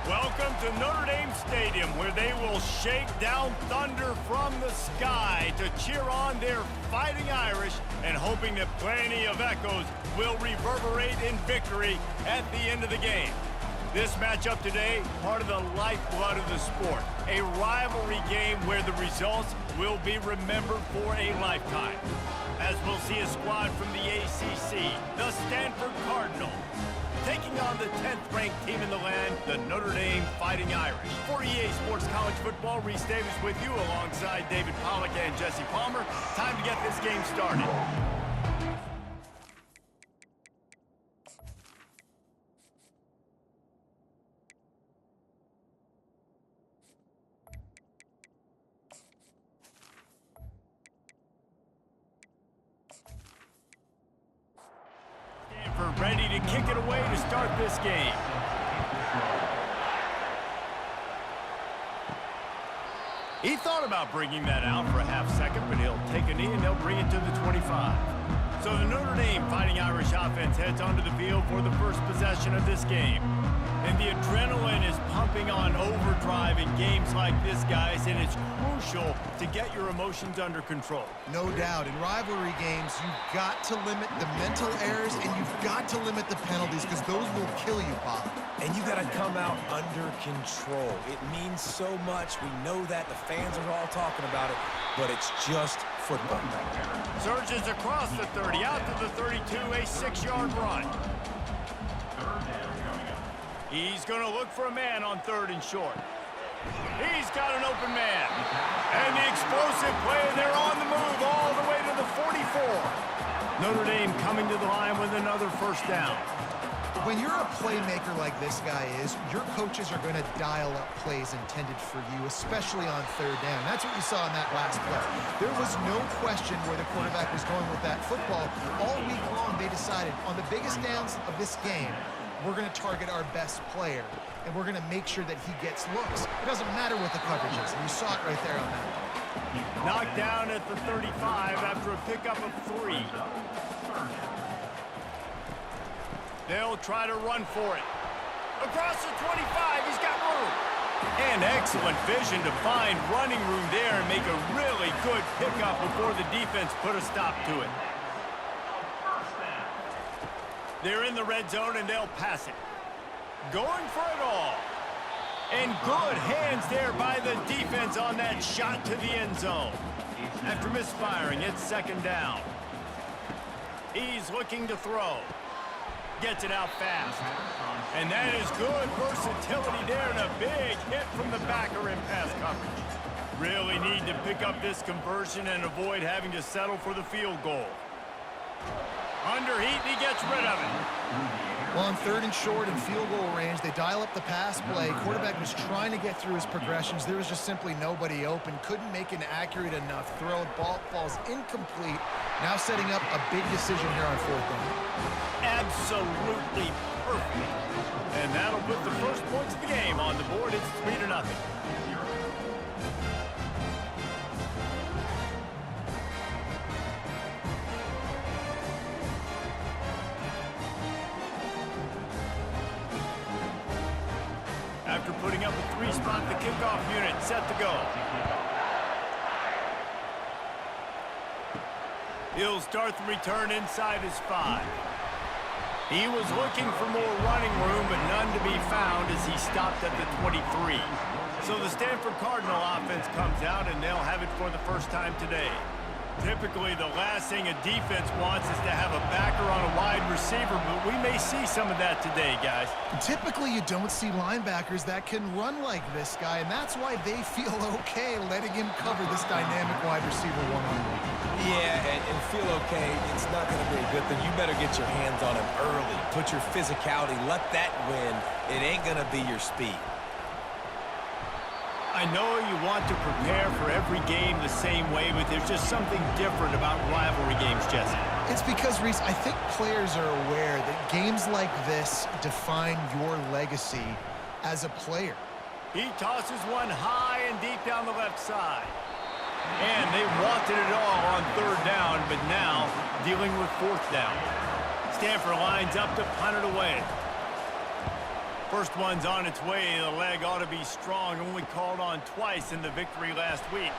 Welcome to Notre Dame Stadium, where they will shake down thunder from the sky to cheer on their Fighting Irish and hoping that plenty of echoes will reverberate in victory at the end of the game. This matchup today, part of the lifeblood of the sport, a rivalry game where the results will be remembered for a lifetime. As we'll see a squad from the ACC, the Stanford Cardinal, taking on the 10th-ranked team in the land, the Notre Dame Fighting Irish. For EA Sports College Football, Reese Davis with you alongside David Pollack and Jesse Palmer. Time to get this game started. Ready to kick it away to start this game. He thought about bringing that out for a half second, but he'll take a knee and they'll bring it to the 25. So the Notre Dame Fighting Irish offense heads onto the field for the first possession of this game. And the adrenaline is pumping on overdrive in games like this, guys, and it's crucial to get your emotions under control. No doubt. In rivalry games, you've got to limit the mental errors and you've got to limit the penalties because those will kill you, Bob. And you got to come out under control. It means so much. We know that. The fans are all talking about it, but it's just football. Surges across the 30, out to the 32, a 6-yard run. He's going to look for a man on 3rd and short. He's got an open man. And the explosive play, they're on the move all the way to the 44. Notre Dame coming to the line with another first down. When you're a playmaker like this guy is, your coaches are going to dial up plays intended for you, especially on 3rd down. That's what you saw in that last play. There was no question where the quarterback was going with that football. All week long, they decided on the biggest downs of this game, we're going to target our best player, and we're going to make sure that he gets looks. It doesn't matter what the coverage is, and you saw it right there on that play. Knocked down at the 35 after a pickup of 3. They'll try to run for it. Across the 25, he's got room. And excellent vision to find running room there and make a really good pickup before the defense put a stop to it. They're in the red zone, and they'll pass it. Going for it all. And good hands there by the defense on that shot to the end zone. After misfiring, it's 2nd down. He's looking to throw. Gets it out fast. And that is good versatility there, and a big hit from the backer in pass coverage. Really need to pick up this conversion and avoid having to settle for the field goal. Under heat, and he gets rid of it. Well, on 3rd and short and field goal range, they dial up the pass play. Quarterback was trying to get through his progressions. There was just simply nobody open. Couldn't make an accurate enough throw. Ball falls incomplete. Now setting up a big decision here on 4th down. Absolutely perfect. And that'll put the first points of the game on the board. It's 3-0. After putting up a 3-spot, the kickoff unit set to go. He'll start the return inside his 5. He was looking for more running room, but none to be found as he stopped at the 23. So the Stanford Cardinal offense comes out, and they'll have it for the first time today. Typically, the last thing a defense wants is to have a backer on a wide receiver, but we may see some of that today, guys. Typically, you don't see linebackers that can run like this guy, and that's why they feel okay letting him cover this dynamic wide receiver one-on-one. Yeah, and feel okay, it's not going to be a good thing. You better get your hands on him early. Put your physicality, let that win. It ain't going to be your speed. I know you want to prepare for every game the same way, but there's just something different about rivalry games, Jesse. It's because, Reese, I think players are aware that games like this define your legacy as a player. He tosses one high and deep down the left side. And they wanted it all on 3rd down, but now dealing with 4th down. Stanford lines up to punt it away. First one's on its way. The leg ought to be strong. Only called on twice in the victory last week.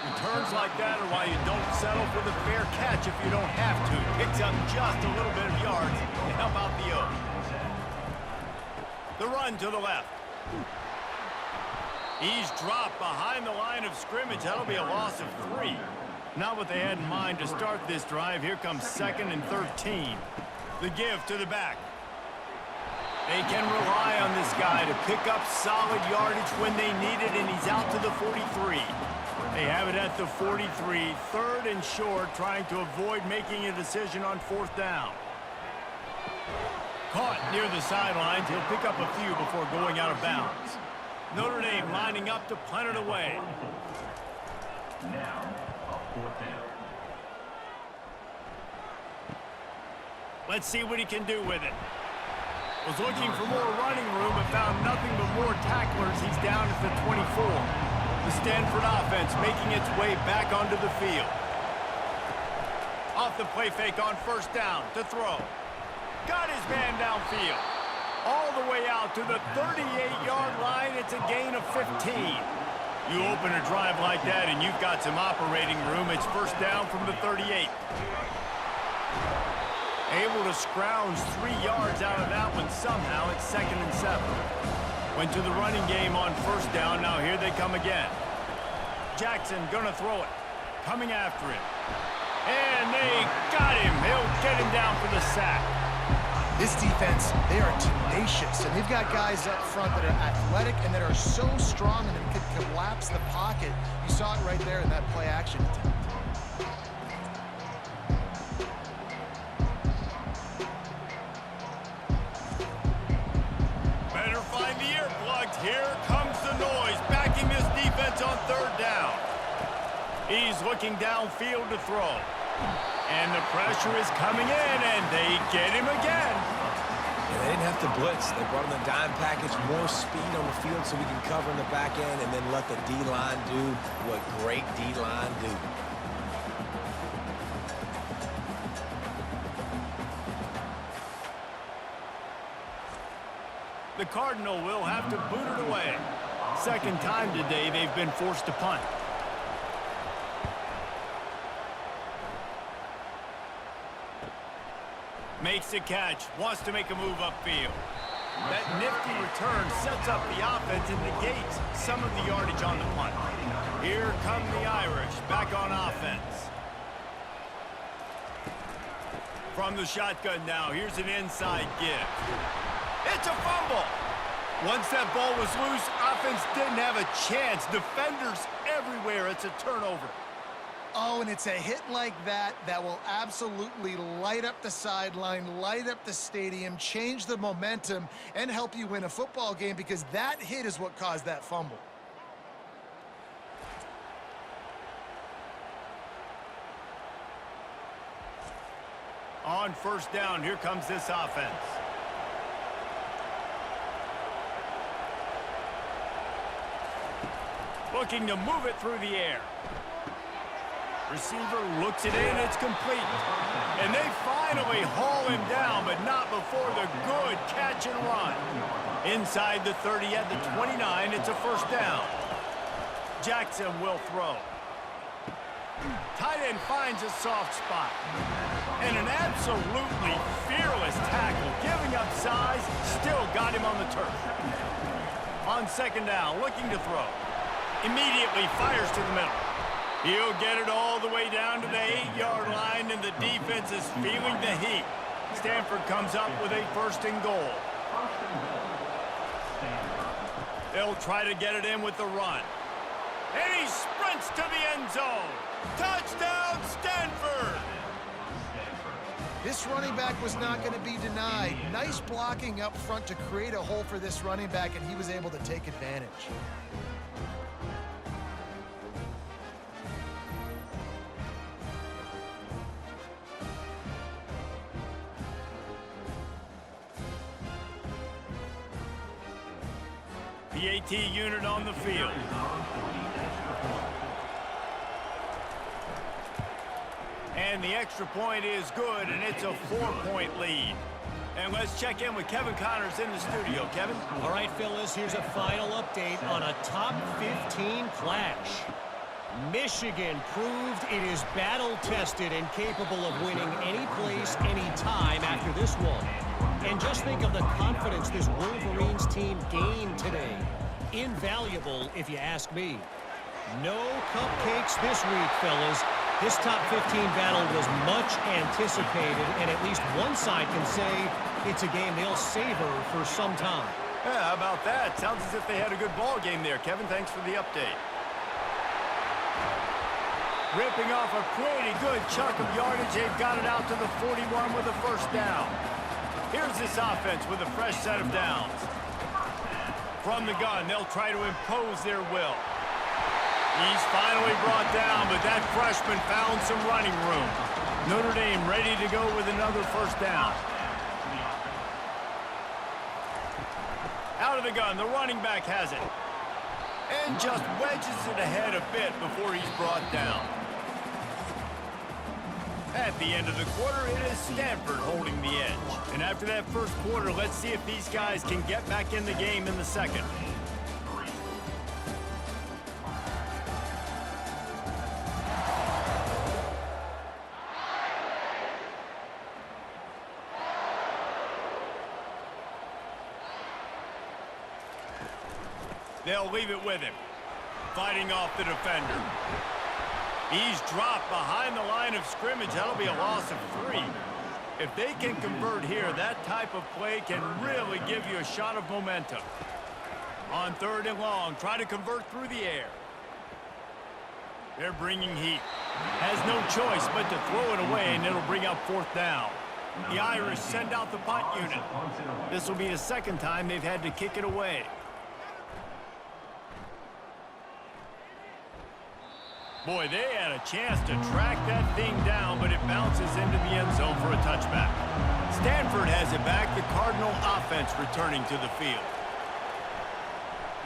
Returns like that are why you don't settle for the fair catch if you don't have to. Picks up just a little bit of yards to help out the O. The run to the left. He's dropped behind the line of scrimmage. That'll be a loss of 3. Not what they had in mind to start this drive. Here comes 2nd and 13. The give to the back. They can rely on this guy to pick up solid yardage when they need it, and he's out to the 43. They have it at the 43, 3rd and short, trying to avoid making a decision on 4th down. Caught near the sidelines. He'll pick up a few before going out of bounds. Notre Dame lining up to punt it away. Now, a 4th down. Let's see what he can do with it. Was looking for more running room, but found nothing but more tacklers. He's down at the 24. The Stanford offense making its way back onto the field. Off the play fake on 1st down to throw. Got his man downfield. All the way out to the 38-yard line. It's a gain of 15. You open a drive like that and you've got some operating room. It's 1st down from the 38. Able to scrounge 3 yards out of that one somehow. It's 2nd and 7. Went to the running game on 1st down. Now here they come again. Jackson gonna throw it. Coming after him. And they got him. He'll get him down for the sack. This defense, they are tenacious, and they've got guys up front that are athletic and that are so strong and that can collapse the pocket. You saw it right there in that play action attempt. Here comes the noise, backing this defense on 3rd down. He's looking downfield to throw. And the pressure is coming in, and they get him again. Yeah, they didn't have to blitz. They brought in the dime package, more speed on the field so we can cover in the back end and then let the D-line do what great D-line do. The Cardinal will have to boot it away. 2nd time today they've been forced to punt. Makes the catch, wants to make a move upfield. That nifty return sets up the offense and negates some of the yardage on the punt. Here come the Irish back on offense. From the shotgun now, here's an inside give. It's a fumble. Once that ball was loose, offense didn't have a chance. Defenders everywhere. It's a turnover. Oh, and it's a hit like that that will absolutely light up the sideline, light up the stadium, change the momentum, and help you win a football game, because that hit is what caused that fumble. On 1st down, here comes this offense. Looking to move it through the air. Receiver looks it in, it's complete. And they finally haul him down, but not before the good catch and run. Inside the 30 at the 29, it's a 1st down. Jackson will throw. Tight end finds a soft spot. And an absolutely fearless tackle, giving up size, still got him on the turf. On 2nd down, looking to throw. Immediately fires to the middle. He'll get it all the way down to the 8-yard line, and the defense is feeling the heat. Stanford comes up with a 1st and goal. They'll try to get it in with the run. And he sprints to the end zone. Touchdown, Stanford! This running back was not going to be denied. Nice blocking up front to create a hole for this running back, and he was able to take advantage. The AT unit on the field. And the extra point is good, and it's a 4-point lead. And let's check in with Kevin Connors in the studio. Kevin? All right, Phyllis, here's a final update on a top 15 clash. Michigan proved it is battle-tested and capable of winning any place, any time after this one. And just think of the confidence this Wolverines team gained today. Invaluable, if you ask me. No cupcakes this week, fellas. This top 15 battle was much anticipated, and at least one side can say it's a game they'll savor for some time. Yeah, how about that? Sounds as if they had a good ball game there. Kevin, thanks for the update. Ripping off a pretty good chunk of yardage. They've got it out to the 41 with a first down. Here's this offense with a fresh set of downs. From the gun, they'll try to impose their will. He's finally brought down, but that freshman found some running room. Notre Dame ready to go with another first down. Out of the gun, the running back has it. And just wedges it ahead a bit before he's brought down. At the end of the quarter, it is Stanford holding the edge. And after that first quarter, let's see if these guys can get back in the game in the second. They'll leave it with him. Fighting off the defender. He's dropped behind the line of scrimmage. That'll be a loss of 3. If they can convert here, that type of play can really give you a shot of momentum. On 3rd and long, try to convert through the air. They're bringing heat. Has no choice but to throw it away, and it'll bring up 4th down. The Irish send out the punt unit. This will be the second time they've had to kick it away. Boy, they had a chance to track that thing down, but it bounces into the end zone for a touchback. Stanford has it back, the Cardinal offense returning to the field.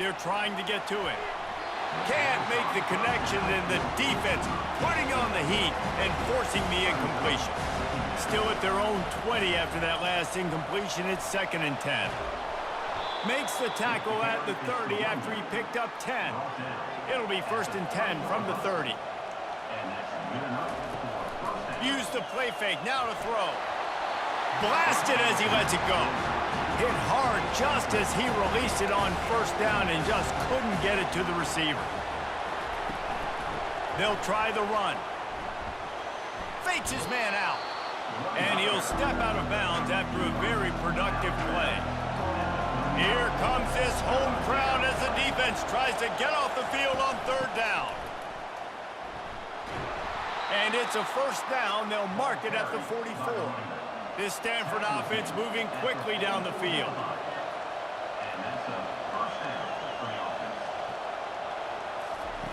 They're trying to get to it. Can't make the connection, and the defense putting on the heat and forcing the incompletion. Still at their own 20 after that last incompletion. It's 2nd and 10. Makes the tackle at the 30 after he picked up 10. It'll be 1st and 10 from the 30. Use the play fake, now to throw. Blasted as he lets it go. Hit hard just as he released it on 1st down and just couldn't get it to the receiver. They'll try the run. Fakes his man out. And he'll step out of bounds after a very productive play. Here comes this home crowd as the defense tries to get off the field on 3rd down. And it's a 1st down. They'll mark it at the 44. This Stanford offense moving quickly down the field.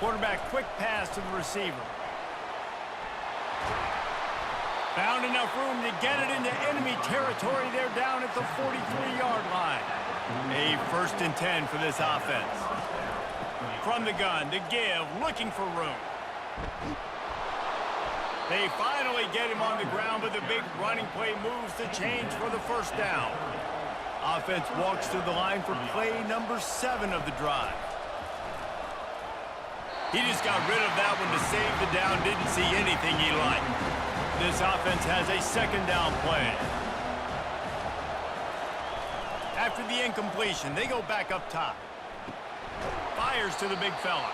Quarterback quick pass to the receiver. Found enough room to get it into enemy territory. They're down at the 43-yard line. A 1st and 10 for this offense. From the gun, to give, looking for room. They finally get him on the ground, but the big running play moves the change for the 1st down. Offense walks to the line for play number 7 of the drive. He just got rid of that one to save the down, didn't see anything he liked. This offense has a 2nd down play. After the incompletion, they go back up top. Fires to the big fella.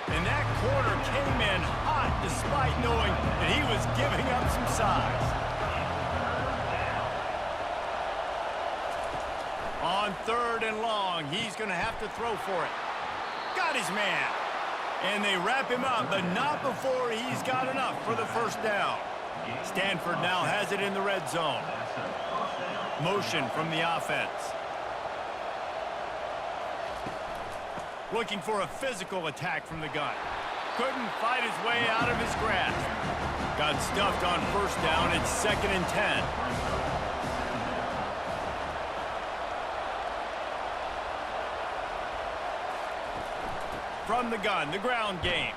And that corner came in hot despite knowing that he was giving up some size. On 3rd and long, he's going to have to throw for it. Got his man. And they wrap him up, but not before he's got enough for the 1st down. Stanford now has it in the red zone. Motion from the offense. Looking for a physical attack from the gun. Couldn't fight his way out of his grasp. Got stuffed on 1st down. It's 2nd and 10. From the gun, the ground game.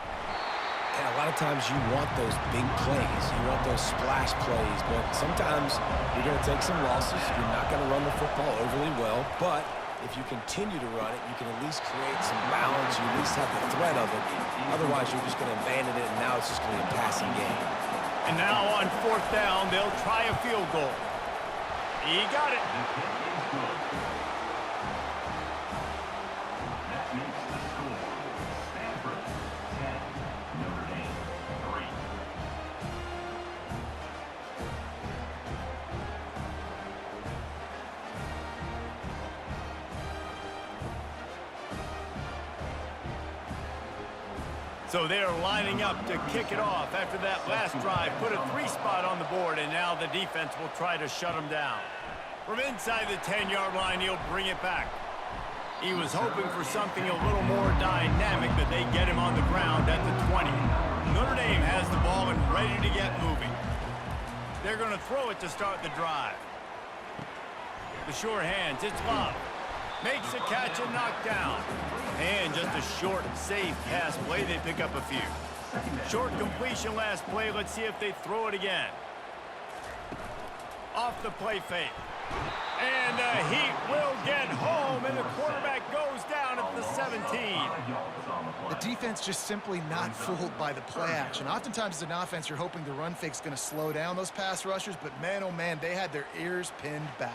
And a lot of times you want those big plays. You want those splash plays. But sometimes you're going to take some losses. You're not going to run the football overly well. But if you continue to run it, you can at least create some balance. You at least have the threat of it. Otherwise, you're just going to abandon it, and now it's just going to be a passing game. And now on 4th down, they'll try a field goal. He got it. That makes the score Stanford 10, Notre Dame 3. So they're lining up to kick it off after that last drive. Put a 3-spot on the board, and now the defense will try to shut them down. From inside the 10-yard line, he'll bring it back. He was hoping for something a little more dynamic, but they get him on the ground at the 20. Notre Dame has the ball and ready to get moving. They're going to throw it to start the drive. The sure hands, it's Love. Makes a catch and knocked down. And just a short, safe pass play. They pick up a few. Short completion last play. Let's see if they throw it again. Off the play fake. And the Heat will get home, and the quarterback goes down at the 17. The defense just simply not fooled by the play action. Oftentimes as an offense, you're hoping the run fake's going to slow down those pass rushers, but man, oh man, they had their ears pinned back.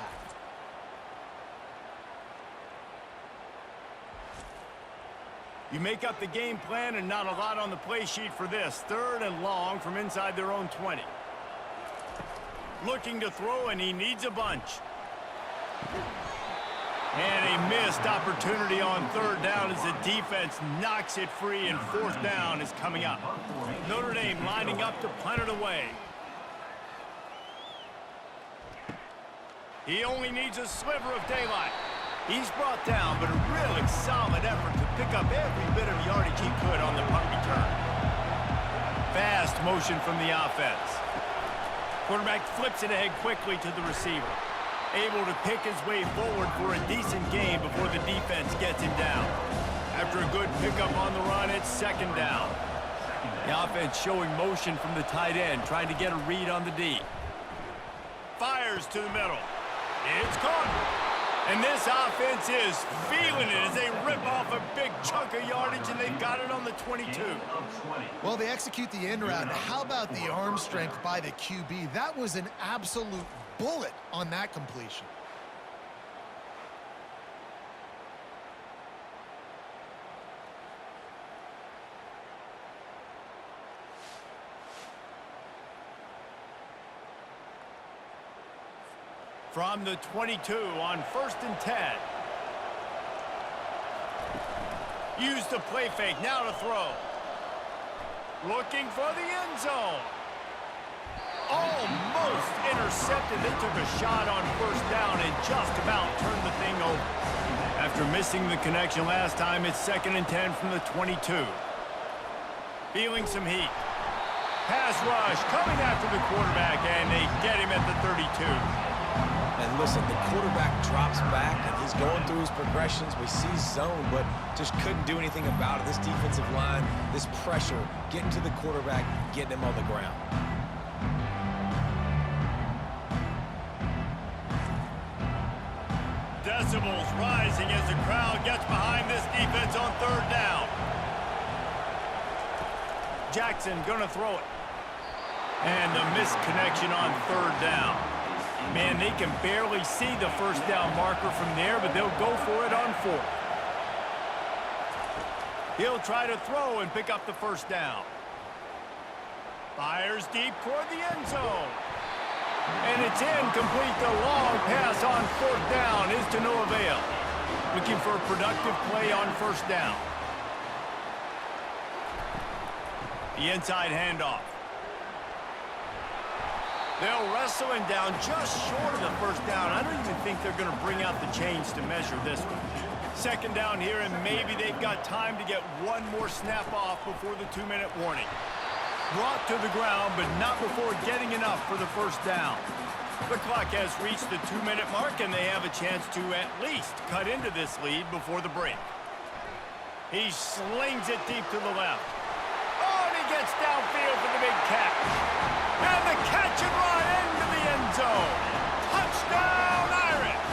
You make up the game plan, and not a lot on the play sheet for this. 3rd and long from inside their own 20. Looking to throw, and he needs a bunch. And a missed opportunity on 3rd down as the defense knocks it free, and 4th down is coming up. Notre Dame lining up to punt it away. He only needs a sliver of daylight. He's brought down, but a really solid effort to pick up every bit of yardage he could on the punt return. Fast motion from the offense. Quarterback flips it ahead quickly to the receiver. Able to pick his way forward for a decent gain before the defense gets him down. After a good pickup on the run, it's 2nd down. The offense showing motion from the tight end, trying to get a read on the D. Fires to the middle. It's caught. And this offense is feeling it as they rip off a big chunk of yardage, and they've got it on the 22. Well, they execute the end route. How about the arm strength by the QB? That was an absolute bullet on that completion. From the 22 on 1st and 10. Use the play fake, now to throw. Looking for the end zone. Almost intercepted. They took a shot on 1st down and just about turned the thing over. After missing the connection last time, it's 2nd and 10 from the 22. Feeling some heat. Pass rush coming after the quarterback, and they get him at the 32. And listen, the quarterback drops back, and he's going through his progressions. We see zone, but just couldn't do anything about it. This defensive line, this pressure, getting to the quarterback, getting him on the ground. Decibels rising as the crowd gets behind this defense on 3rd down. Jackson gonna throw it. And the missed connection on 3rd down. Man, they can barely see the 1st down marker from there, but they'll go for it on 4th. He'll try to throw and pick up the 1st down. Fires deep toward the end zone. And it's incomplete. The long pass on 4th down is to no avail. Looking for a productive play on 1st down. The inside handoff. They'll wrestle him down just short of the 1st down. I don't even think they're going to bring out the chains to measure this one. 2nd down here, and maybe they've got time to get one more snap off before the 2-minute warning. Brought to the ground, but not before getting enough for the 1st down. The clock has reached the 2-minute mark, and they have a chance to at least cut into this lead before the break. He slings it deep to the left. Oh, and he gets downfield for the big catch. And the catch and run into the end zone. Touchdown, Irish!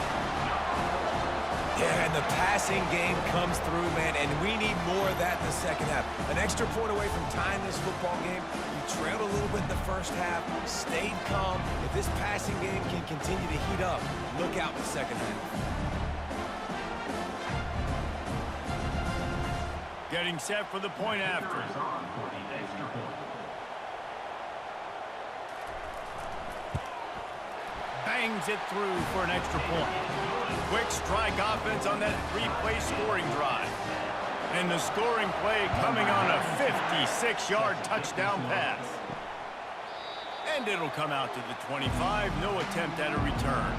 Yeah, and the passing game comes through, man, and we need more of that in the second half. An extra point away from tying this football game. You trailed a little bit in the first half, stayed calm. If this passing game can continue to heat up, look out in the second half. Getting set for the point after. Bangs it through for an extra point. Quick strike offense on that three-play scoring drive. And the scoring play coming on a 56-yard touchdown pass. And it'll come out to the 25, no attempt at a return.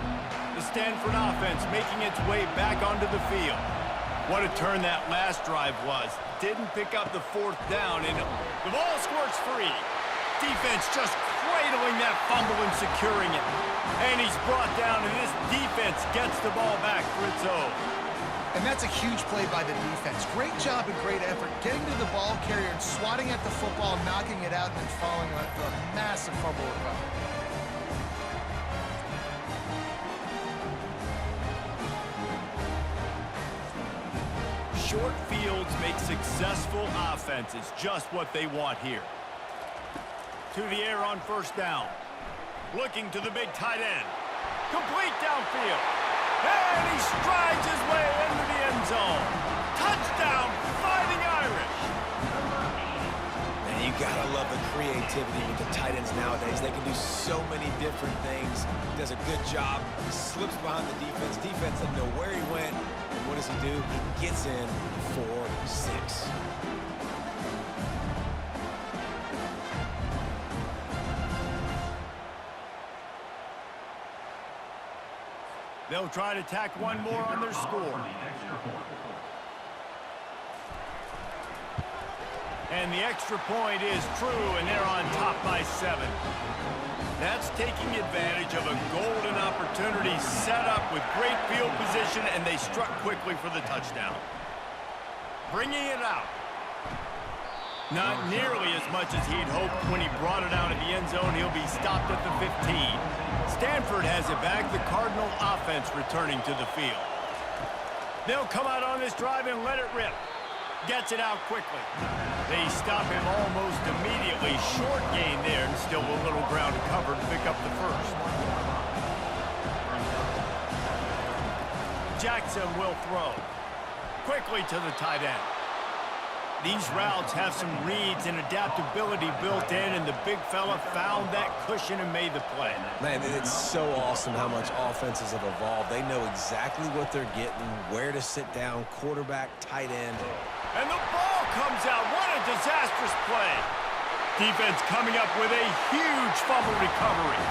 The Stanford offense making its way back onto the field. What a turn that last drive was. Didn't pick up the fourth down, and the ball squirts free. Defense just cradling that fumble and securing it. And he's brought down, and this defense gets the ball back for its own. And that's a huge play by the defense. Great job and great effort getting to the ball carrier and swatting at the football, knocking it out, and then following up for a massive fumble recovery. Short fields make successful offenses just what they want here. To the air on first down. Looking to the big tight end. Complete downfield. And he strides his way into the end zone. Touchdown, Fighting Irish. And you gotta love the creativity with the tight ends nowadays. They can do so many different things. He does a good job. He slips behind the defense. Defense doesn't know where he went. And what does he do? He gets in for 6. They'll try to tack one more on their score. And the extra point is true, and they're on top by 7. That's taking advantage of a golden opportunity set up with great field position, and they struck quickly for the touchdown. Bringing it out. Not nearly as much as he'd hoped when he brought it out of the end zone. He'll be stopped at the 15. Stanford has it back. The Cardinal offense returning to the field. They'll come out on this drive and let it rip. Gets it out quickly. They stop him almost immediately. Short gain there, and still a little ground to cover to pick up the first. Jackson will throw. Quickly to the tight end. These routes have some reads and adaptability built in, and the big fella found that cushion and made the play. Man, it's so awesome how much offenses have evolved. They know exactly what they're getting, where to sit down, quarterback, tight end. And the ball comes out. What a disastrous play. Defense coming up with a huge fumble recovery.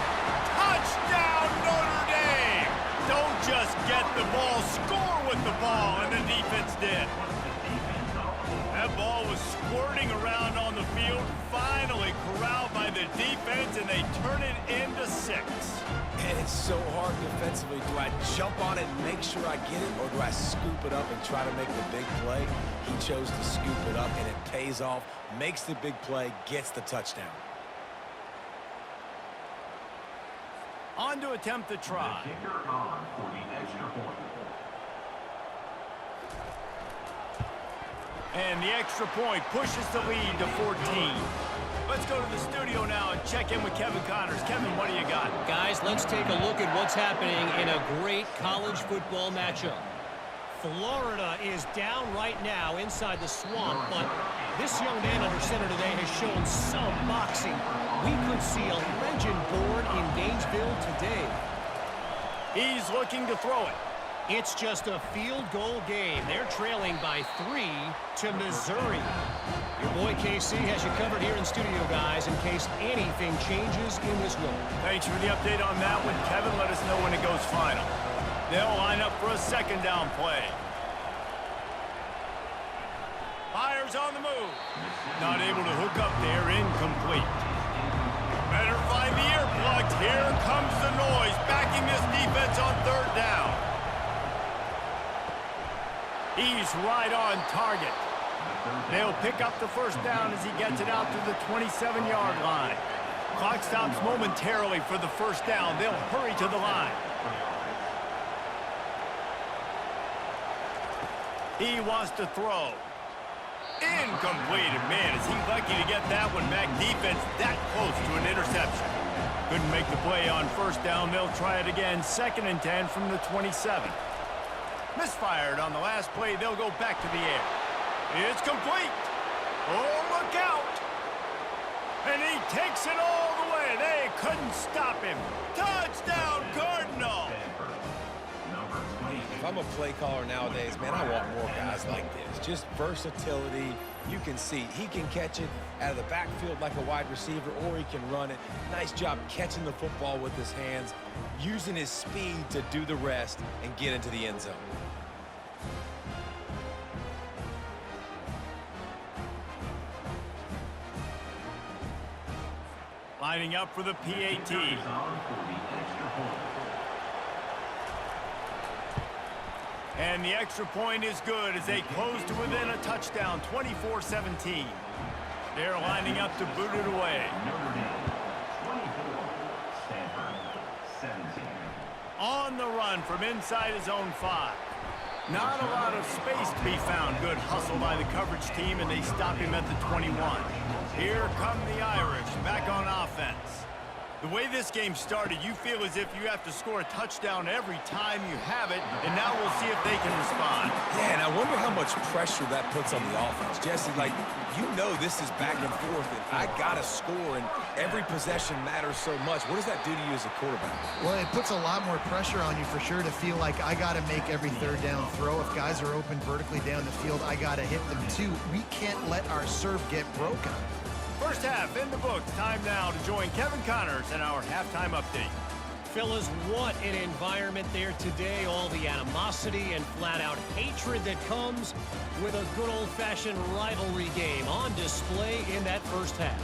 Touchdown, Notre Dame! Don't just get the ball, score with the ball, and the defense did. That ball was squirting around on the field, finally corralled by the defense, and they turn it into 6. And it's so hard defensively. Do I jump on it and make sure I get it, or do I scoop it up and try to make the big play? He chose to scoop it up, and it pays off, makes the big play, gets the touchdown. On to attempt the try. The kicker on for the extra point. And the extra point pushes the lead to 14. Let's go to the studio now and check in with Kevin Connors. Kevin, what do you got? Guys, let's take a look at what's happening in a great college football matchup. Florida is down right now inside the swamp, but this young man under center today has shown some moxie. We could see a legend born in Gainesville today. He's looking to throw it. It's just a field goal game. They're trailing by 3 to Missouri. Your boy KC has you covered here in studio, guys, in case anything changes in this one. Thanks for the update on that one, Kevin. Let us know when it goes final. They'll line up for a second down play. Fires on the move. Not able to hook up there, incomplete. Better find the earplugs. Here comes the noise, backing this defense on third down. He's right on target. They'll pick up the first down as he gets it out to the 27-yard line. Clock stops momentarily for the first down. They'll hurry to the line. He wants to throw. Incomplete. Man, is he lucky to get that one back. Defense that close to an interception. Couldn't make the play on first down. They'll try it again. 2nd and 10 from the 27. Misfired on the last play. They'll go back to the air. It's complete. Oh, look out. And he takes it all the way. They couldn't stop him. Touchdown, Cardinal. If I'm a play caller nowadays, man, I want more guys like this. Just versatility. You can see he can catch it out of the backfield like a wide receiver, or he can run it. Nice job catching the football with his hands, using his speed to do the rest and get into the end zone. Lining up for the PAT. And the extra point is good as they close to within a touchdown, 24-17. They're lining up to boot it away. Notre Dame, 24. Stanford, 17. On the run from inside his own 5. Not a lot of space to be found. Good hustle by the coverage team, and they stop him at the 21. Here come the Irish, back on offense. The way this game started, you feel as if you have to score a touchdown every time you have it, and now we'll see if they can respond. Yeah, and I wonder how much pressure that puts on the offense. Jesse, like, you know this is back and forth, and I got to score, and every possession matters so much. What does that do to you as a quarterback? Well, it puts a lot more pressure on you for sure to feel like I got to make every third down throw. If guys are open vertically down the field, I got to hit them too. We can't let our serve get broken. First half in the books. Time now to join Kevin Connors in our halftime update. Fellas, what an environment there today. All the animosity and flat-out hatred that comes with a good old-fashioned rivalry game on display in that first half.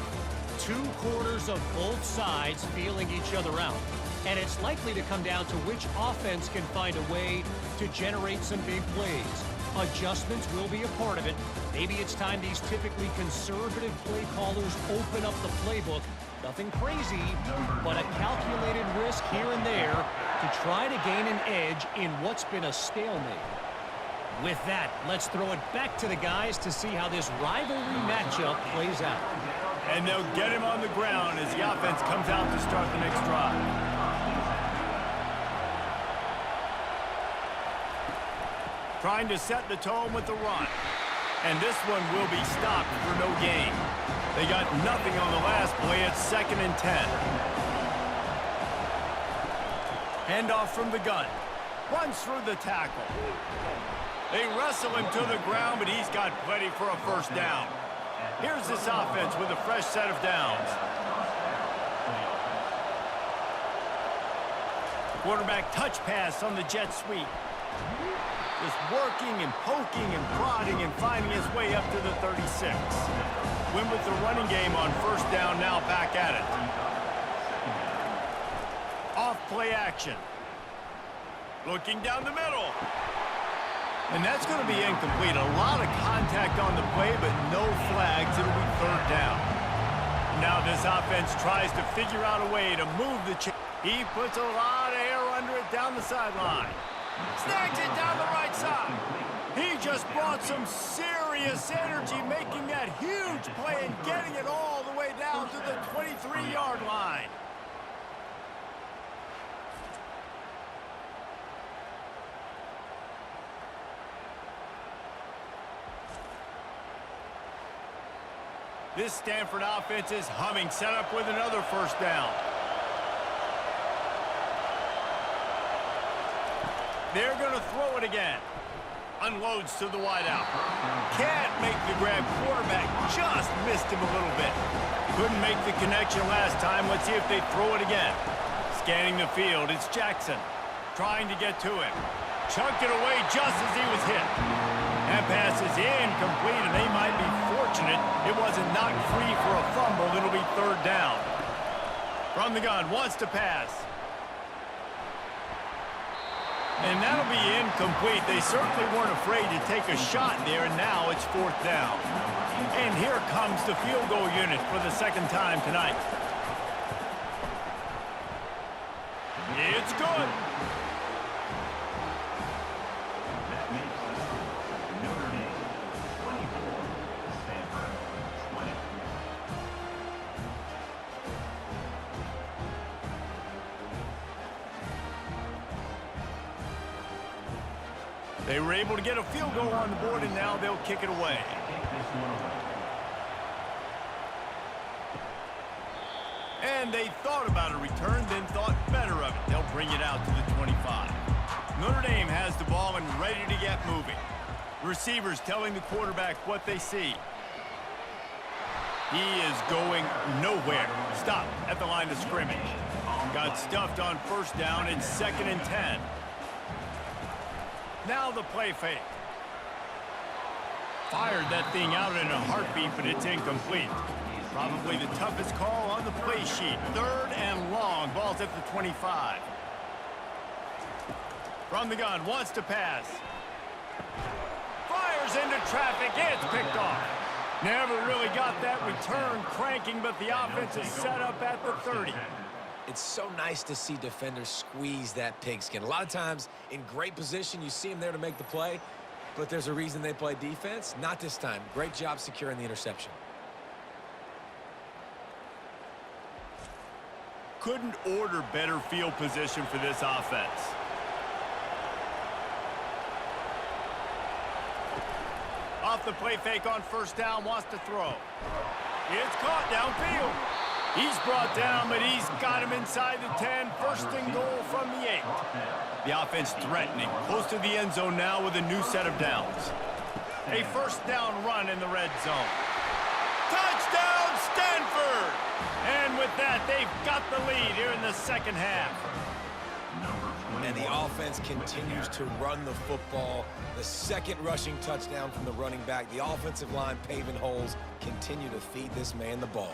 2 quarters of both sides feeling each other out. And it's likely to come down to which offense can find a way to generate some big plays. Adjustments will be a part of it. Maybe it's time these typically conservative play callers open up the playbook. Nothing crazy, but a calculated risk here and there to try to gain an edge in what's been a stalemate. With that, let's throw it back to the guys to see how this rivalry matchup plays out. And they'll get him on the ground as the offense comes out to start the next drive. Trying to set the tone with the run. And this one will be stopped for no gain. They got nothing on the last play. It's 2nd and 10. Handoff from the gun. Runs through the tackle. They wrestle him to the ground, but he's got plenty for a first down. Here's this offense with a fresh set of downs. Quarterback touch pass on the jet sweep. Just working and poking and prodding and finding his way up to the 36. Win with the running game on first down, now back at it. Off play action. Looking down the middle. And that's going to be incomplete. A lot of contact on the play, but no flags. It'll be 3rd down. Now this offense tries to figure out a way to move the chain. He puts a lot of air under it down the sideline. Snags it down the right side. He just brought some serious energy, making that huge play and getting it all the way down to the 23-yard line. This Stanford offense is humming, set up with another first down. They're going to throw it again. Unloads to the wideout. Can't make the grab. Quarterback just missed him a little bit. Couldn't make the connection last time. Let's see if they throw it again. Scanning the field, it's Jackson. Trying to get to him. Chunked it away just as he was hit. That pass is incomplete, and they might be fortunate it wasn't knocked free for a fumble. It'll be 3rd down. From the gun, wants to pass. And that'll be incomplete. They certainly weren't afraid to take a shot there, and now it's 4th down. And here comes the field goal unit for the 2nd time tonight. It's good. That makes it Notre Dame 24, Stanford 20. They were able to get a field goal on the board, and now they'll kick it away. Take this one away. And they thought about a return, then thought better of it. They'll bring it out to the 25. Notre Dame has the ball and ready to get moving. Receivers telling the quarterback what they see. He is going nowhere. Stop at the line of scrimmage. Got stuffed on 1st down and 2nd and 10. Now the play fake. Fired that thing out in a heartbeat, but it's incomplete. Probably the toughest call on the play sheet. 3rd and long. Ball's at the 25. From the gun, wants to pass. Fires into traffic. It's picked off. Never really got that return cranking, but the offense is set up at the 30. It's so nice to see defenders squeeze that pigskin. A lot of times in great position, you see them there to make the play, but there's a reason they play defense. Not this time. Great job securing the interception. Couldn't order better field position for this offense. Off the play fake on 1st down, wants to throw. It's caught downfield. He's brought down, but he's got him inside the 10. 1st and goal from the 8. The offense threatening. Close to the end zone now with a new set of downs. A 1st down run in the red zone. Touchdown, Stanford! And with that, they've got the lead here in the 2nd half. And the offense continues to run the football. The 2nd rushing touchdown from the running back. The offensive line paving holes. Continue to feed this man the ball.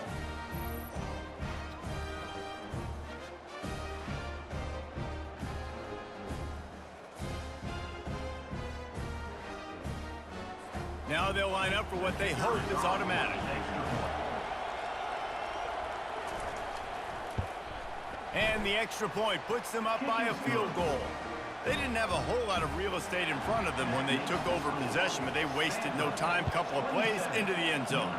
Now they'll line up for what they hope is automatic. And the extra point puts them up by a field goal. They didn't have a whole lot of real estate in front of them when they took over possession, but they wasted no time. Couple of plays into the end zone.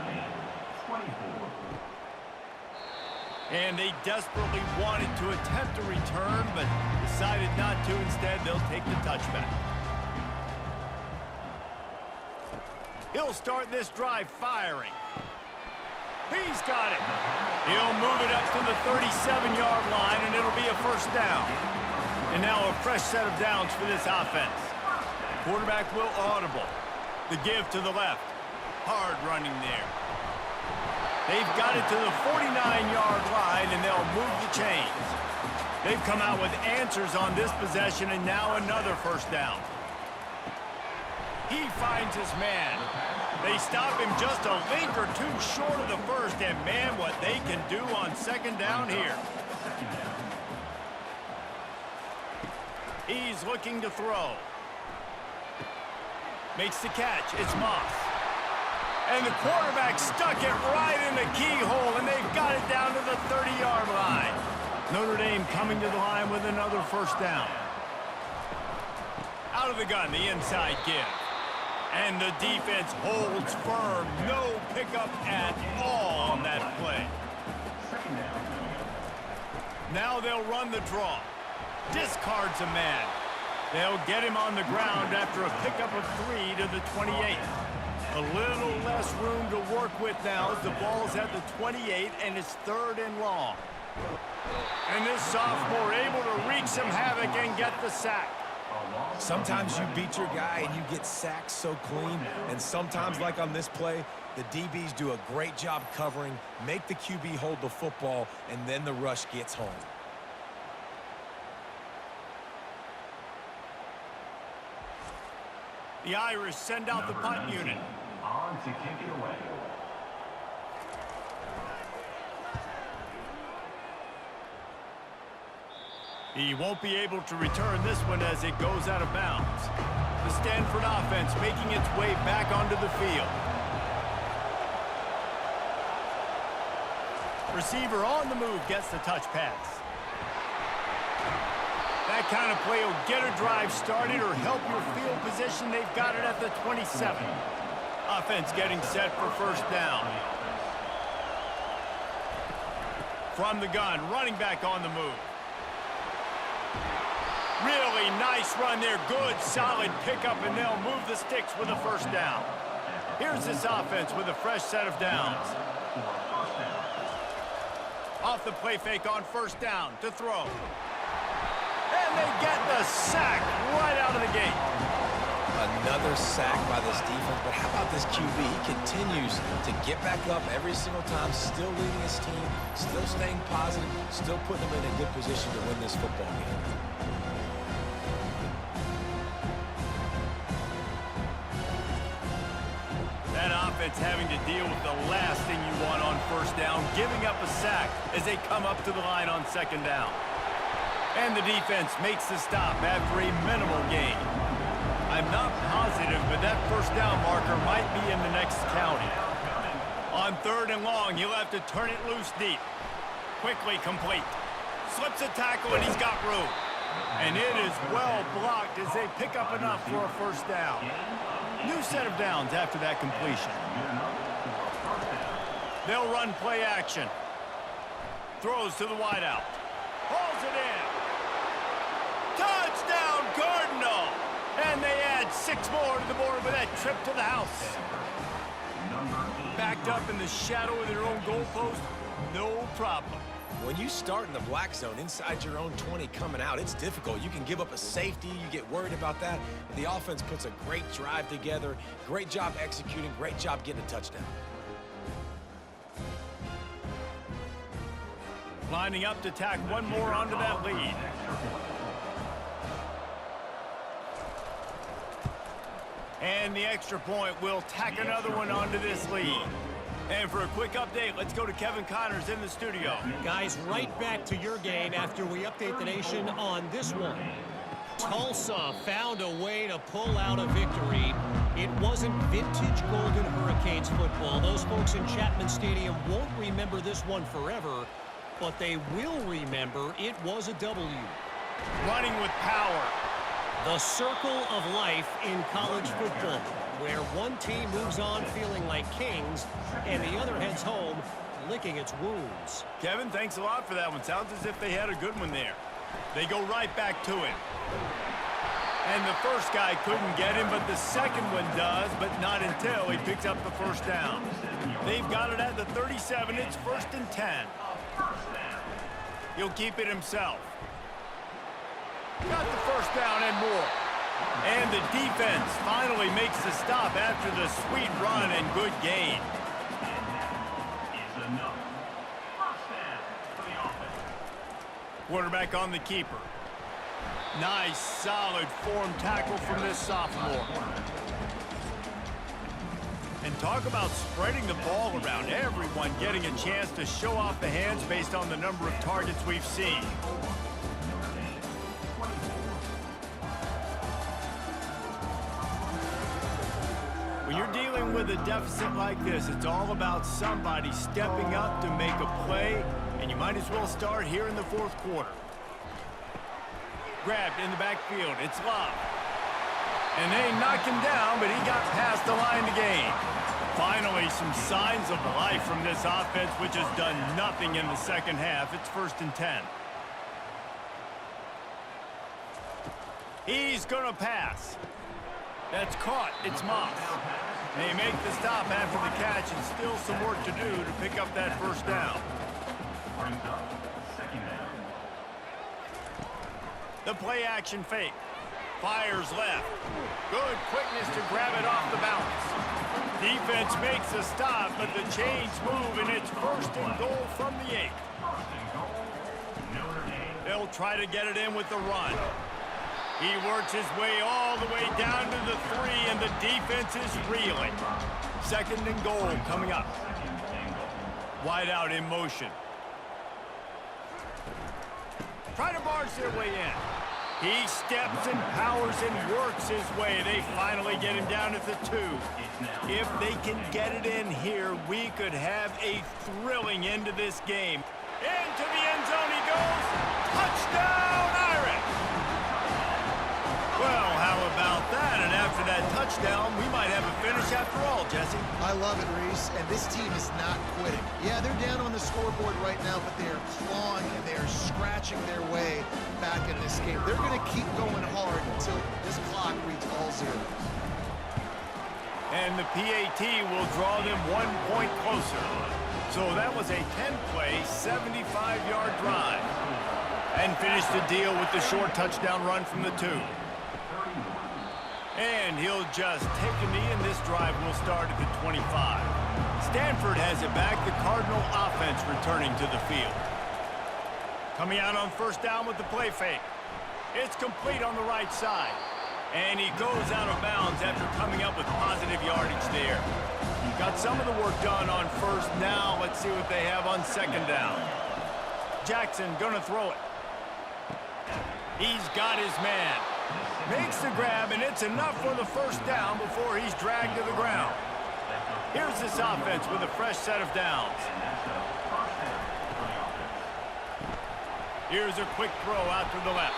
And they desperately wanted to attempt a return, but decided not to. Instead, they'll take the touchback. He'll start this drive firing. He's got it. He'll move it up to the 37-yard line, and it'll be a 1st down. And now a fresh set of downs for this offense. Quarterback will audible. The give to the left. Hard running there. They've got it to the 49-yard line, and they'll move the chains. They've come out with answers on this possession, and now another 1st down. He finds his man. They stop him just a link or two short of the 1st, and man, what they can do on 2nd down here. He's looking to throw. Makes the catch. It's Moss. And the quarterback stuck it right in the keyhole, and they've got it down to the 30-yard line. Notre Dame coming to the line with another 1st down. Out of the gun, the inside give. And the defense holds firm. No pickup at all on that play. Now they'll run the draw. Discards a man. They'll get him on the ground after a pickup of 3 to the 28. A little less room to work with now as the ball's at the 28, and it's 3rd and long. And this sophomore able to wreak some havoc and get the sack. Sometimes you beat your guy and you get sacked so clean, and sometimes, like on this play, the DBs do a great job covering, make the QB hold the football, and then the rush gets home. The Irish send out the punt unit. On to kick it away. He won't be able to return this one as it goes out of bounds. The Stanford offense making its way back onto the field. Receiver on the move gets the touch pass. That kind of play will get a drive started or help your field position. They've got it at the 27. Offense getting set for first down. From the gun, running back on the move. Really nice run there. Good, solid pickup, and they'll move the sticks with a first down. Here's this offense with a fresh set of downs. Off the play fake on first down to throw. And they get the sack right out of the gate. Another sack by this defense, but how about this QB? He continues to get back up every single time, still leading his team, still staying positive, still putting them in a good position to win this football game. That offense having to deal with the last thing you want on first down, giving up a sack as they come up to the line on second down. And the defense makes the stop after a minimal gain. I'm not positive, but that first down marker might be in the next county. On third and long, he'll have to turn it loose deep. Quickly complete. Slips a tackle, and he's got room. And it is well blocked as they pick up enough for a first down. New set of downs after that completion. They'll run play action. Throws to the wideout. Hauls it in. Touchdown, Cardinal! And they add 6 more to the board with that trip to the house. Backed up in the shadow of their own goalpost, no problem. When you start in the black zone inside your own 20 coming out, it's difficult. You can give up a safety. You get worried about that. The offense puts a great drive together. Great job executing. Great job getting a touchdown. Lining up to tack one more onto that lead. And the extra point will tack another one onto this lead. And for a quick update, let's go to Kevin Connors in the studio. Guys, right back to your game after we update the nation on this one. Tulsa found a way to pull out a victory. It wasn't vintage Golden Hurricanes football. Those folks in Chapman Stadium won't remember this one forever, but they will remember it was a W. Running with power. The circle of life in college football, where one team moves on feeling like kings and the other heads home licking its wounds. Kevin, thanks a lot for that one. Sounds as if they had a good one there. They go right back to it. And the first guy couldn't get him, but the second one does, but not until he picks up the first down. They've got it at the 37. It's 1st and 10. He'll keep it himself. Got the first down and more. And the defense finally makes the stop after the sweet run and good gain. Quarterback on the keeper. Nice, solid form tackle from this sophomore. And talk about spreading the ball around. Everyone getting a chance to show off the hands based on the number of targets we've seen. When you're dealing with a deficit like this, it's all about somebody stepping up to make a play, and you might as well start here in the 4th quarter. Grabbed in the backfield. It's Love. And they knock him down, but he got past the line to gain. Finally, some signs of life from this offense, which has done nothing in the second half. It's 1st and 10. He's going to pass. That's caught. It's Moss. They make the stop after the catch, and still some work to do to pick up that first down. The play action fake. Fires left. Good quickness to grab it off the bounce. Defense makes a stop, but the chains move, and it's 1st and goal from the 8. They'll try to get it in with the run. He works his way all the way down to the 3, and the defense is reeling. 2nd and goal coming up. Wide out in motion. try to barge their way in. He steps and powers and works his way. They finally get him down at the 2. If they can get it in here, we could have a thrilling end to this game. Into the end zone he goes. Touchdown, Irish! Well, how about that? And after that touchdown, we might have a finish after all, Jesse. I love it, Reese, and this team is not quitting. Yeah, they're down on the scoreboard right now, but they are clawing and they are scratching their way back in this game. They're going to keep going hard until this clock reads all 0. And the PAT will draw them 1 point closer. So that was a 10-play, 75-yard drive. And finish the deal with the short touchdown run from the 2. And he'll just take a knee, and this drive will start at the 25. Stanford has it back. The Cardinal offense returning to the field. Coming out on first down with the play fake. It's complete on the right side. And he goes out of bounds after coming up with positive yardage there. Got some of the work done on first. Now let's see what they have on second down. Jackson gonna throw it. He's got his man. Makes the grab, and it's enough for the first down before he's dragged to the ground. Here's this offense with a fresh set of downs. Here's a quick throw out to the left.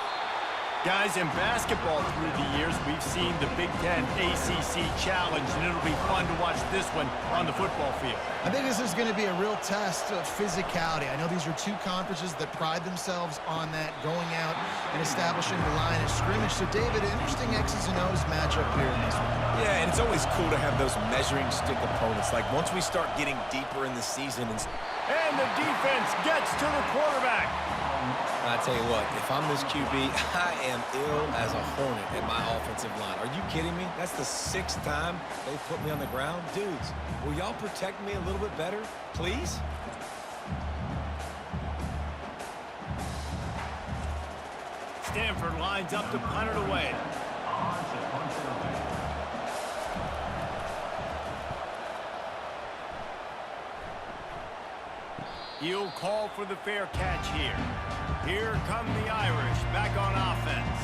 Guys, in basketball through the years, we've seen the Big Ten ACC Challenge, and it'll be fun to watch this one on the football field. I think this is going to be a real test of physicality. I know these are 2 conferences that pride themselves on that, going out and establishing the line of scrimmage. So, David, interesting X's and O's matchup here in this one. Yeah, and it's always cool to have those measuring stick opponents. Like, once we start getting deeper in the season. And the defense gets to the quarterback. I tell you what, if I'm this QB, I am ill as a hornet at my offensive line. Are you kidding me? That's the 6th time they've put me on the ground. Dudes, will y'all protect me a little bit better, please? Stanford lines up to punt it away. He'll call for the fair catch here. Here come the Irish back on offense.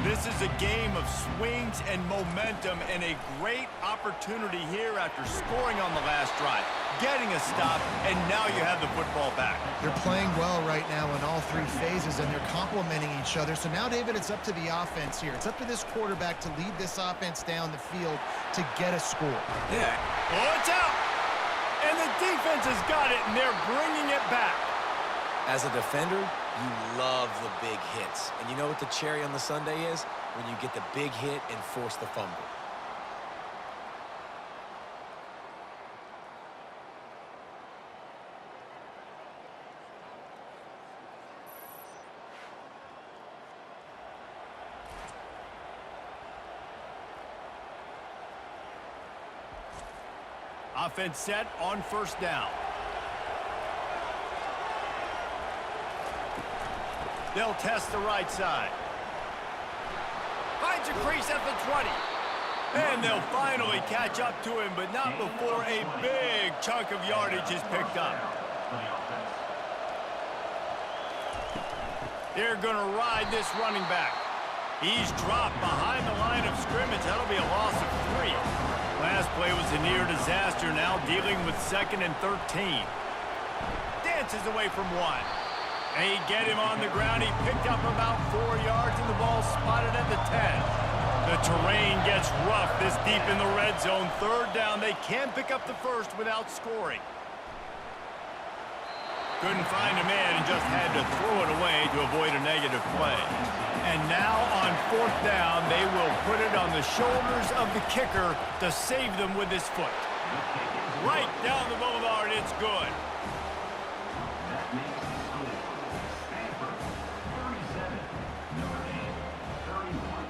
This is a game of swings and momentum, and a great opportunity here after scoring on the last drive, getting a stop, and now you have the football back. They're playing well right now in all 3 phases, and they're complementing each other. So now, David, it's up to the offense here. It's up to this quarterback to lead this offense down the field to get a score. Yeah. Oh, it's out! And the defense has got it, and they're bringing it back. As a defender, you love the big hits. And you know what the cherry on the sundae is? When you get the big hit and force the fumble. Offense set on first down. They'll test the right side. Finds a crease at the 20. And they'll finally catch up to him, but not before a big chunk of yardage is picked up. They're going to ride this running back. He's dropped behind the line of scrimmage. That'll be a loss of 3. Last play was a near disaster, now dealing with 2nd and 13. Dances away from 1. They get him on the ground. He picked up about 4 yards, and the ball spotted at the 10. The terrain gets rough this deep in the red zone. 3rd down. They can't pick up the first without scoring. Couldn't find a man and just had to throw it away to avoid a negative play. And now on 4th down, they will put it on the shoulders of the kicker to save them with his foot. Right down the boulevard, it's good. That makes the score. Stanford 37, Notre Dame 31.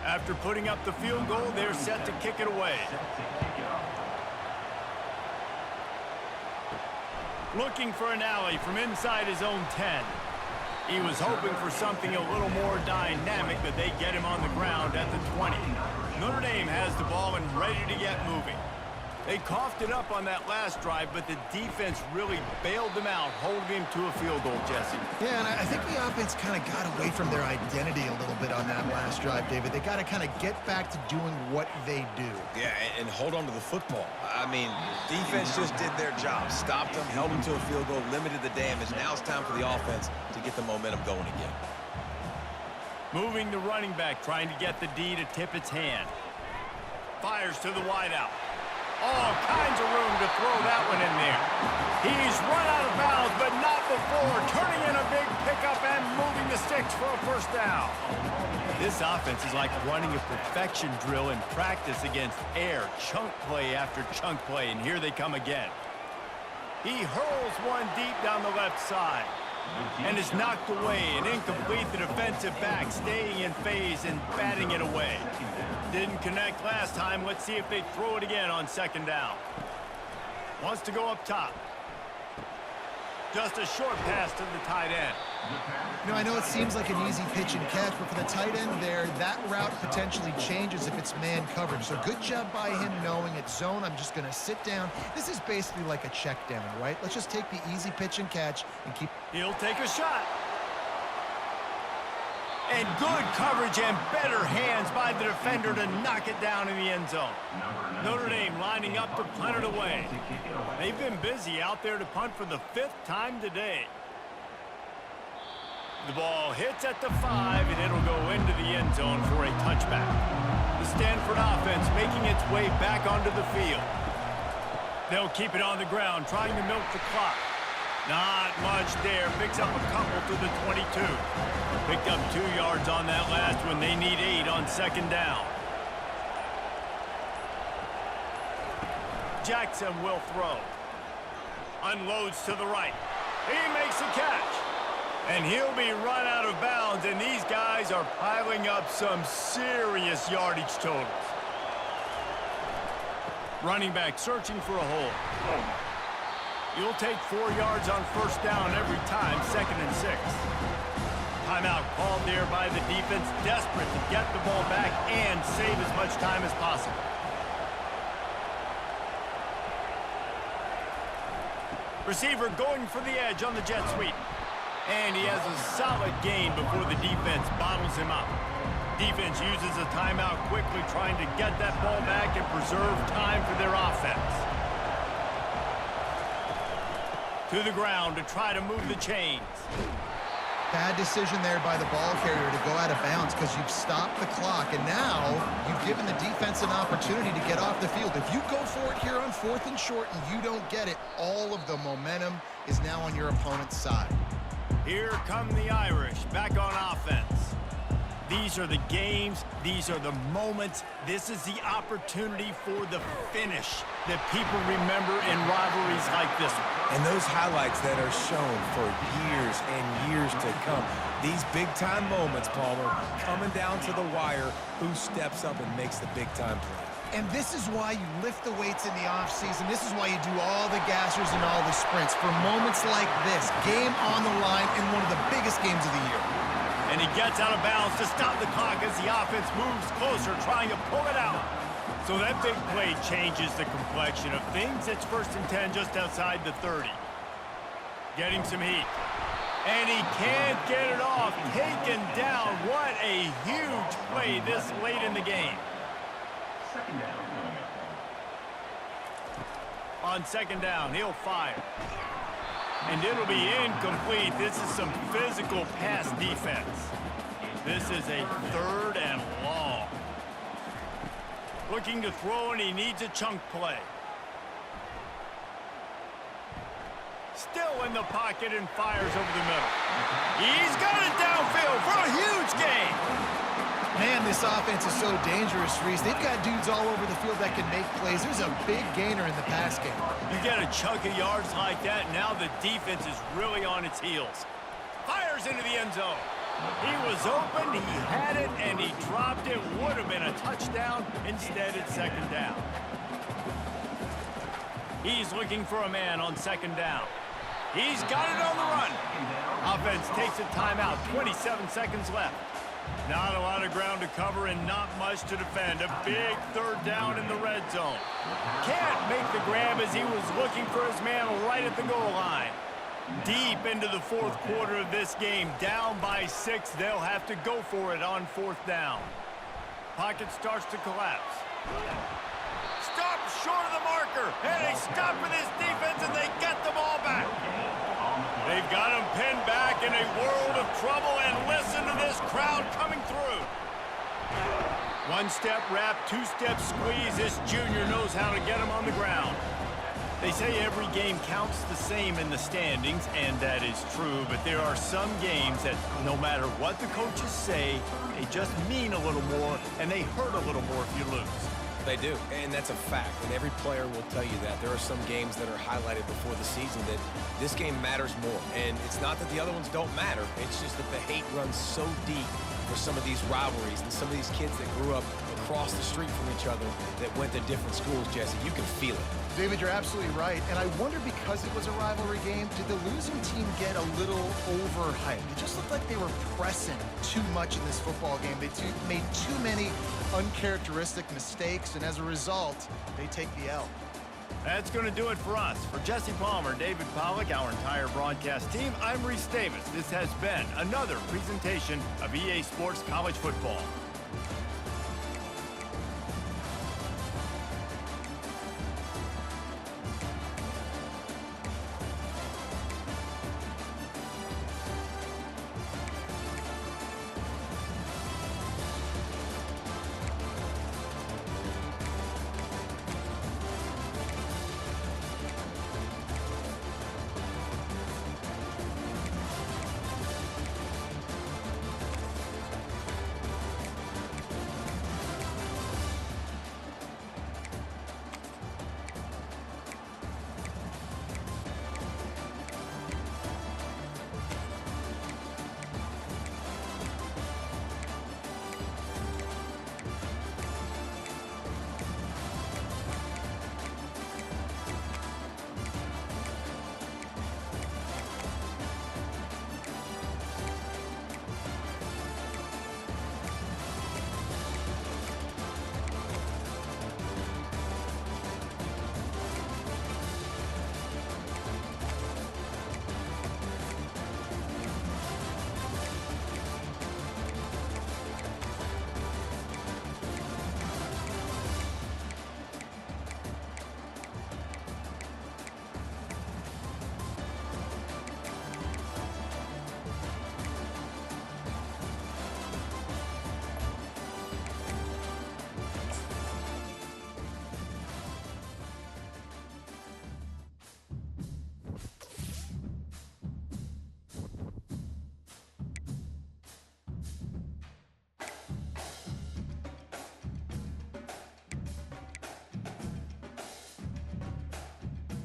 After putting up the field goal, they're set to kick it away. Looking for an alley from inside his own 10. He was hoping for something a little more dynamic, but they get him on the ground at the 20. Notre Dame has the ball and ready to get moving. They coughed it up on that last drive, but the defense really bailed them out, holding him to a field goal, Jesse. Yeah, and I think the offense kind of got away from their identity a little bit on that last drive, David. They got to kind of get back to doing what they do. Yeah, and hold on to the football. I mean, defense just did their job. Stopped them, held them to a field goal, limited the damage. Now it's time for the offense to get the momentum going again. Moving the running back, trying to get the D to tip its hand. Fires to the wideout. All kinds of room to throw that one in there. He's run out of bounds, but not before. Turning in a big pickup and moving the sticks for a first down. This offense is like running a perfection drill in practice against air. Chunk play after chunk play, and here they come again. He hurls one deep down the left side. And is knocked away and incomplete. The defensive back staying in phase and batting it away. Didn't connect last time. Let's see if they throw it again on second down. Wants to go up top. Just a short pass to the tight end. You know, I know it seems like an easy pitch and catch, but for the tight end there, that route potentially changes if it's man coverage. So good job by him knowing it's zone. I'm just going to sit down. This is basically like a check down, right? Let's just take the easy pitch and catch and keep... He'll take a shot. And good coverage and better hands by the defender to knock it down in the end zone. Notre Dame lining up to punt it away. They've been busy out there to punt for the 5th time today. The ball hits at the 5, and it'll go into the end zone for a touchback. The Stanford offense making its way back onto the field. They'll keep it on the ground, trying to milk the clock. Not much there. Picks up a couple to the 22. Picked up 2 yards on that last one. They need 8 on second down. Jackson will throw. Unloads to the right. He makes the catch. And he'll be run out of bounds, and these guys are piling up some serious yardage totals. Running back searching for a hole. You'll take 4 yards on first down every time, 2nd and 6. Timeout called there by the defense, desperate to get the ball back and save as much time as possible. Receiver going for the edge on the jet sweep. And he has a solid gain before the defense bottles him up. Defense uses a timeout quickly, trying to get that ball back and preserve time for their offense. To the ground to try to move the chains. Bad decision there by the ball carrier to go out of bounds because you've stopped the clock, and now you've given the defense an opportunity to get off the field. If you go for it here on 4th and short and you don't get it, all of the momentum is now on your opponent's side. Here come the Irish back on offense. These are the games. These are the moments. This is the opportunity for the finish that people remember in rivalries like this one. And those highlights that are shown for years and years to come. These big-time moments, Palmer, coming down to the wire, who steps up and makes the big-time play. And this is why you lift the weights in the offseason. This is why you do all the gassers and all the sprints. For moments like this, game on the line in one of the biggest games of the year. And he gets out of bounds to stop the clock as the offense moves closer, trying to pull it out. So that big play changes the complexion of things. It's 1st and 10 just outside the 30. Getting some heat. And he can't get it off. Taken down. What a huge play this late in the game. On second down, he'll fire. And it'll be incomplete. This is some physical pass defense. This is a 3rd and long. Looking to throw, and he needs a chunk play. Still in the pocket and fires over the middle. He's got it downfield for a huge gain. Man, this offense is so dangerous, Reese. They've got dudes all over the field that can make plays. There's a big gainer in the pass game. You get a chunk of yards like that, now the defense is really on its heels. Fires into the end zone. He was open, he had it, and he dropped it. Would have been a touchdown. Instead, it's second down. He's looking for a man on second down. He's got it on the run. Offense takes a timeout. 27 seconds left. Not a lot of ground to cover and not much to defend. A big third down in the red zone. Can't make the grab as he was looking for his man right at the goal line. Deep into the fourth quarter of this game, down by 6. They'll have to go for it on fourth down. Pocket starts to collapse. Stop short of the marker, and they stop with this defense, and they get the ball back. They've got him pinned back in a world of trouble, and listen to this crowd coming through. One-step wrap, two-step squeeze. This junior knows how to get him on the ground. They say every game counts the same in the standings, and that is true, but there are some games that no matter what the coaches say, they just mean a little more, and they hurt a little more if you lose. They do, and that's a fact, and every player will tell you that. There are some games that are highlighted before the season that this game matters more, and it's not that the other ones don't matter. It's just that the hate runs so deep for some of these rivalries and some of these kids that grew up across the street from each other that went to different schools, Jesse. You can feel it. David, you're absolutely right. And I wonder, because it was a rivalry game, did the losing team get a little overhyped? It just looked like they were pressing too much in this football game. They made too many uncharacteristic mistakes, and as a result, they take the L. That's going to do it for us. For Jesse Palmer, David Pollack, our entire broadcast team, I'm Reese Davis. This has been another presentation of EA Sports College Football.